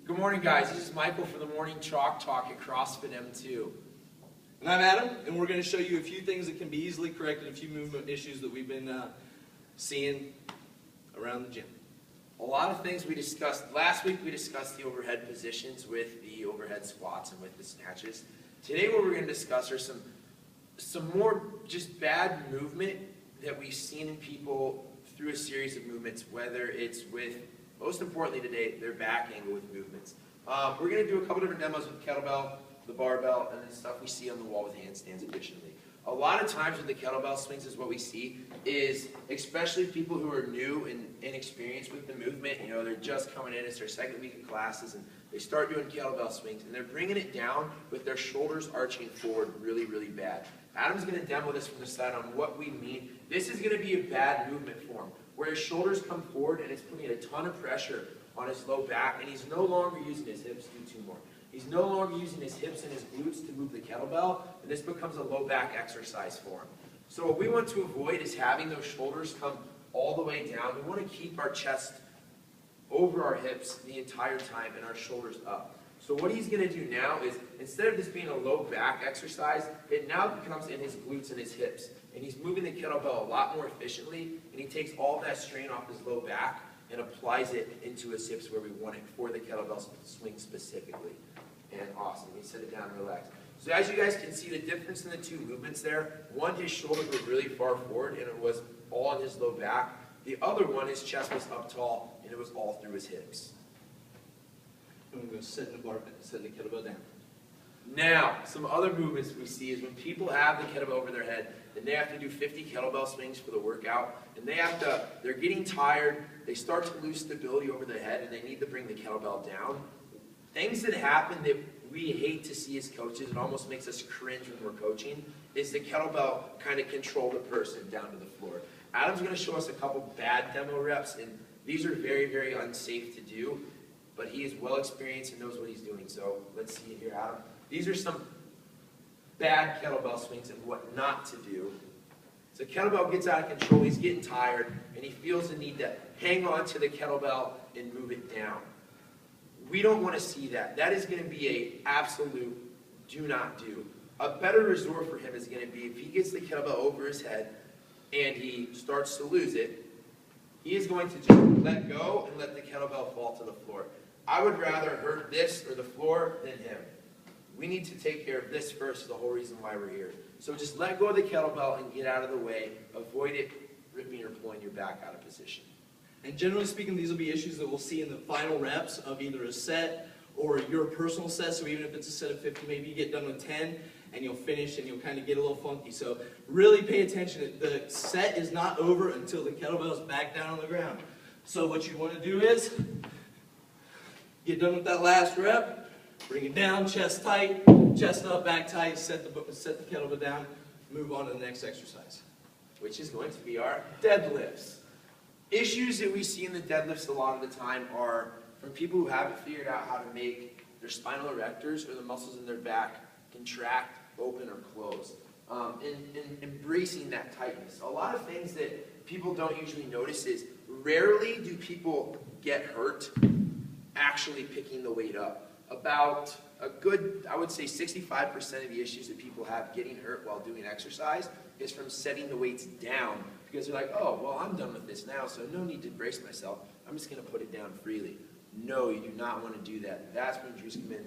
Good morning, guys. This is Michael for the Morning Chalk Talk at CrossFit M2. And I'm Adam, and we're going to show you a few things that can be easily corrected, a few movement issues that we've been seeing around the gym. A lot of things we discussed. Last week we discussed the overhead positions with the overhead squats and with the snatches. Today what we're going to discuss are some more just bad movement that we've seen in people through a series of movements, whether it's with, most importantly today, their back angle with movements. We're going to do a couple different demos with the kettlebell, the barbell, and then stuff we see on the wall with handstands additionally. A lot of times with the kettlebell swings is what we see is, especially people who are new and inexperienced with the movement, you know, they're just coming in, it's their second week of classes, and they start doing kettlebell swings, and they're bringing it down with their shoulders arching forward really, really bad. Adam's going to demo this from the side on what we mean. This is going to be a bad movement form, where his shoulders come forward and it's putting a ton of pressure on his low back, and he's no longer using his hips. Do two more. He's no longer using his hips and his glutes to move the kettlebell, and this becomes a low back exercise for him. So what we want to avoid is having those shoulders come all the way down. We want to keep our chest over our hips the entire time and our shoulders up. So what he's going to do now is, instead of this being a low back exercise, it now becomes in his glutes and his hips. And he's moving the kettlebell a lot more efficiently, and he takes all that strain off his low back and applies it into his hips where we want it for the kettlebell swing specifically. And awesome. Let me set it down and relax. So as you guys can see the difference in the two movements there, one, his shoulders were really far forward and it was all in his low back. The other one, his chest was up tall and it was all through his hips. And we're going to set the kettlebell down. Now, some other movements we see is when people have the kettlebell over their head, and they have to do 50 kettlebell swings for the workout, and they're getting tired, they start to lose stability over their head, and they need to bring the kettlebell down. Things that happen that we hate to see as coaches, it almost makes us cringe when we're coaching, is the kettlebell kind of control the person down to the floor. Adam's going to show us a couple bad demo reps, and these are very, very unsafe to do, but he is well experienced and knows what he's doing. So let's see it here, Adam. These are some bad kettlebell swings and what not to do. So kettlebell gets out of control, he's getting tired, and he feels the need to hang on to the kettlebell and move it down. We don't want to see that. That is going to be an absolute do not do. A better resort for him is going to be if he gets the kettlebell over his head and he starts to lose it, he is going to just let go and let the kettlebell fall to the floor. I would rather hurt this or the floor than him. We need to take care of this first, is the whole reason why we're here. So just let go of the kettlebell and get out of the way. Avoid it ripping or pulling your back out of position. And generally speaking, these will be issues that we'll see in the final reps of either a set or your personal set. So even if it's a set of 50, maybe you get done with 10 and you'll finish and you'll kind of get a little funky. So really pay attention. The set is not over until the kettlebell is back down on the ground. So what you want to do is get done with that last rep, bring it down, chest tight, chest up, back tight, set the kettlebell down, move on to the next exercise, which is going to be our deadlifts. Issues that we see in the deadlifts a lot of the time are from people who haven't figured out how to make their spinal erectors or the muscles in their back contract, open, or close. And embracing that tightness. A lot of things that people don't usually notice is rarely do people get hurt actually picking the weight up. About a good, I would say 65% of the issues that people have getting hurt while doing exercise is from setting the weights down because they're like, oh, well, I'm done with this now, so no need to brace myself. I'm just going to put it down freely. No, you do not want to do that. That's when injuries come in.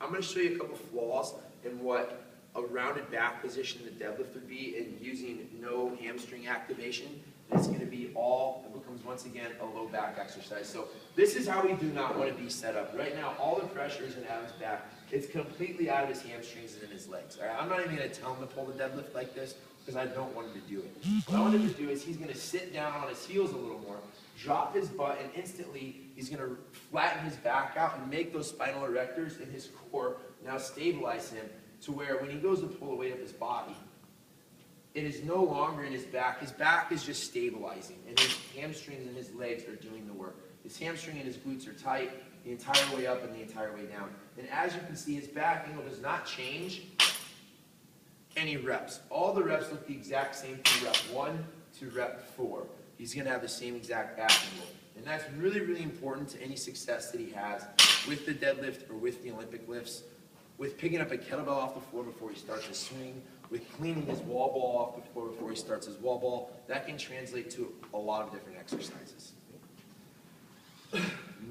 I'm going to show you a couple flaws in what a rounded back position in the deadlift would be and using no hamstring activation. It's going to be it becomes once again a low back exercise. So this is how we do not want to be set up. Right now, all the pressure is in Adam's back. It's completely out of his hamstrings and in his legs. All right? I'm not even going to tell him to pull the deadlift like this because I don't want him to do it. What I want him to do is he's going to sit down on his heels a little more, drop his butt, and instantly he's going to flatten his back out and make those spinal erectors in his core now stabilize him to where when he goes to pull the weight of his body, it is no longer in his back. His back is just stabilizing, and his hamstrings and his legs are doing the work. His hamstring and his glutes are tight the entire way up and the entire way down. And as you can see, his back angle does not change any reps. All the reps look the exact same from rep 1 to rep 4. He's going to have the same exact back angle. And that's really, really important to any success that he has with the deadlift or with the Olympic lifts, with picking up a kettlebell off the floor before he starts his swing, with cleaning his wall ball off the floor before he starts his wall ball. That can translate to a lot of different exercises.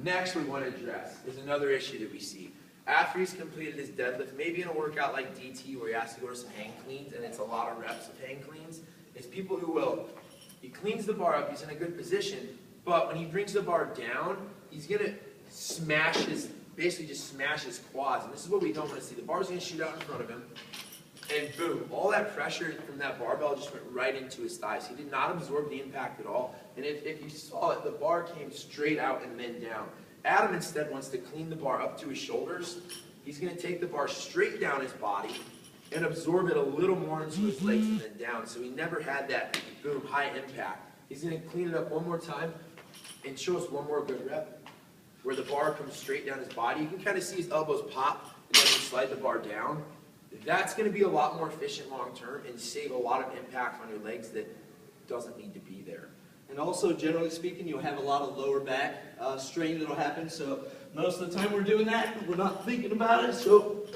Next we want to address is another issue that we see. After he's completed his deadlift, maybe in a workout like DT where he has to go to some hang cleans and it's a lot of reps of hang cleans, it's people who will, he cleans the bar up, he's in a good position, but when he brings the bar down, he's going to smash his, basically just smash his quads. And this is what we don't want to see. The bar's going to shoot out in front of him, and boom, all that pressure from that barbell just went right into his thighs. He did not absorb the impact at all. And if you saw it, the bar came straight out and then down. Adam instead wants to clean the bar up to his shoulders. He's going to take the bar straight down his body and absorb it a little more into his legs and then down. So he never had that boom, high impact. He's going to clean it up one more time and show us one more good rep where the bar comes straight down his body. You can kind of see his elbows pop and then he slide the bar down. That's going to be a lot more efficient long term and save a lot of impact on your legs that doesn't need to be there. And also, generally speaking, you'll have a lot of lower back strain that'll happen. So most of the time we're doing that, we're not thinking about it. So,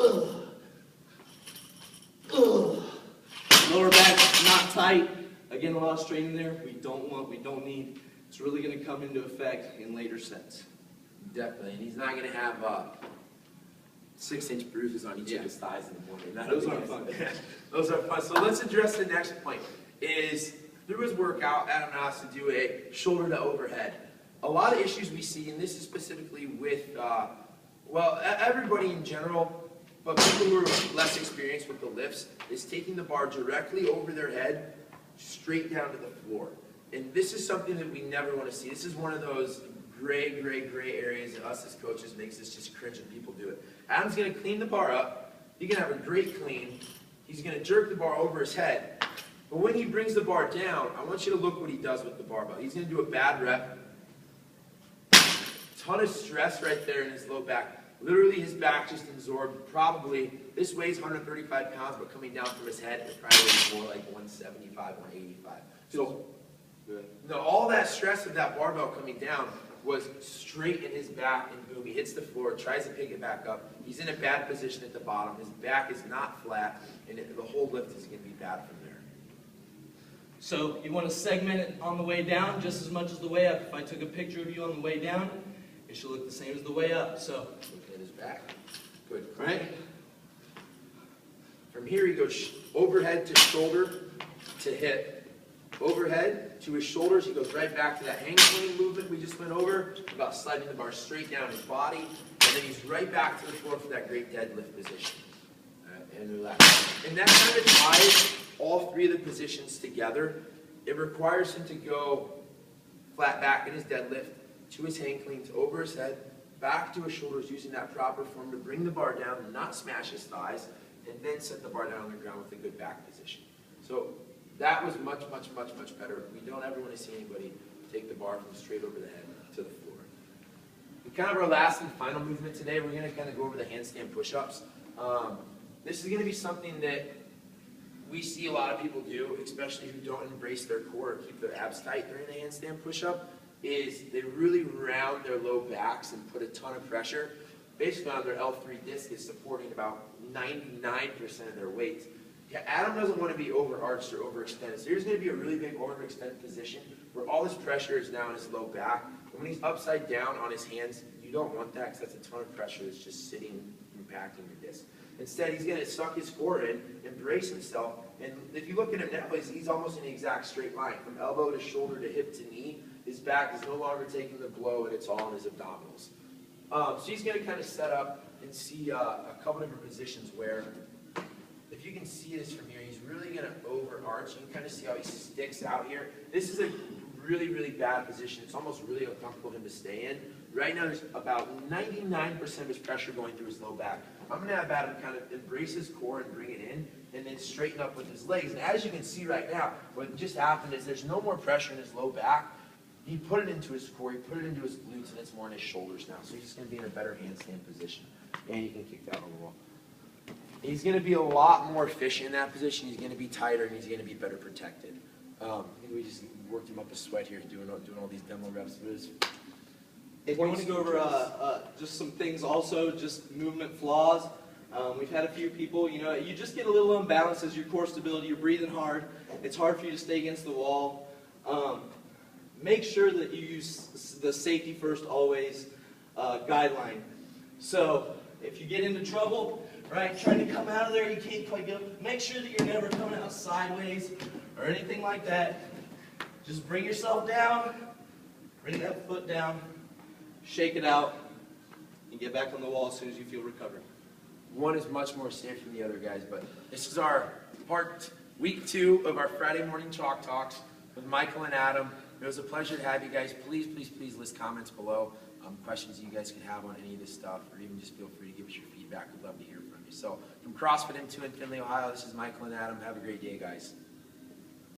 lower back not tight. Again, a lot of strain in there. We don't need. It's really going to come into effect in later sets. Definitely, and he's not going to have 6-inch bruises on each of his thighs in the morning. Those aren't fun. Those are fun. So let's address the next point. Is through his workout, Adam has to do a shoulder to overhead. A lot of issues we see, and this is specifically with, well, everybody in general, but people who are less experienced with the lifts, is taking the bar directly over their head, straight down to the floor. And this is something that we never want to see. This is one of those gray areas that us as coaches makes us just cringe when people do it. Adam's going to clean the bar up. He's going to have a great clean. He's going to jerk the bar over his head. But when he brings the bar down, I want you to look what he does with the barbell. He's going to do a bad rep. Ton of stress right there in his low back. Literally his back just absorbed probably, this weighs 135 pounds, but coming down from his head, it probably weighs more like 175, 185. So, no, all that stress of that barbell coming down was straight in his back, and boom, he hits the floor, tries to pick it back up. He's in a bad position at the bottom. His back is not flat, and the whole lift is going to be bad from there. So you want to segment it on the way down just as much as the way up. If I took a picture of you on the way down, it should look the same as the way up. So looking at his back. Good. Right? From here he goes overhead to shoulder to hip. Overhead to his shoulders, he goes right back to that hang clean movement we just went over, about sliding the bar straight down his body, and then he's right back to the floor for that great deadlift position. And relax. And that kind of ties all three of the positions together. It requires him to go flat back in his deadlift, to his hang clean, to over his head, back to his shoulders, using that proper form to bring the bar down and not smash his thighs, and then set the bar down on the ground with a good back position. So that was much better. We don't ever want to see anybody take the bar from straight over the head to the floor. And kind of our last and final movement today, we're going to kind of go over the handstand push-ups. This is going to be something that we see a lot of people do, especially who don't embrace their core or keep their abs tight during the handstand push-up, is they really round their low backs and put a ton of pressure. Basically on their L3 disc is supporting about 99% of their weight. Yeah, Adam doesn't want to be overarched or overextended. So here's going to be a really big overextended position where all this pressure is now in his low back. And when he's upside down on his hands, you don't want that because that's a ton of pressure that's just sitting, impacting your disc. Instead, he's going to suck his core in and brace himself. And if you look at him now, he's almost in the exact straight line. From elbow to shoulder to hip to knee, his back is no longer taking the blow and it's all in his abdominals. So he's going to kind of set up and see a couple different positions where, if you can see this from here, he's really going to overarch. You can kind of see how he sticks out here. This is a really bad position. It's almost really uncomfortable for him to stay in. Right now, there's about 99% of his pressure going through his low back. I'm going to have Adam kind of embrace his core and bring it in, and then straighten up with his legs. And as you can see right now, what just happened is there's no more pressure in his low back. He put it into his core, he put it into his glutes, and it's more in his shoulders now. So he's just going to be in a better handstand position. And he can kick that on the wall. He's going to be a lot more efficient in that position. He's going to be tighter, and he's going to be better protected. I think we just worked him up a sweat here doing all these demo reps. But If you want to go over just some things also, just movement flaws. We've had a few people, you just get a little unbalanced as your core stability, you're breathing hard, it's hard for you to stay against the wall. Make sure that you use the safety first always guideline. So if you get into trouble, right, trying to come out of there, you can't quite go, make sure that you're never coming out sideways or anything like that. Just bring yourself down, bring that foot down, shake it out, and get back on the wall as soon as you feel recovered. One is much more safe than the other, guys, but this is our week 2 of our Friday morning chalk talks with Michael and Adam. It was a pleasure to have you guys. Please, please, please list comments below, questions you guys can have on any of this stuff, or even just feel free to give us your feedback. We'd love to hear from you. So from CrossFit M2 in Findlay, Ohio, this is Michael and Adam. Have a great day, guys.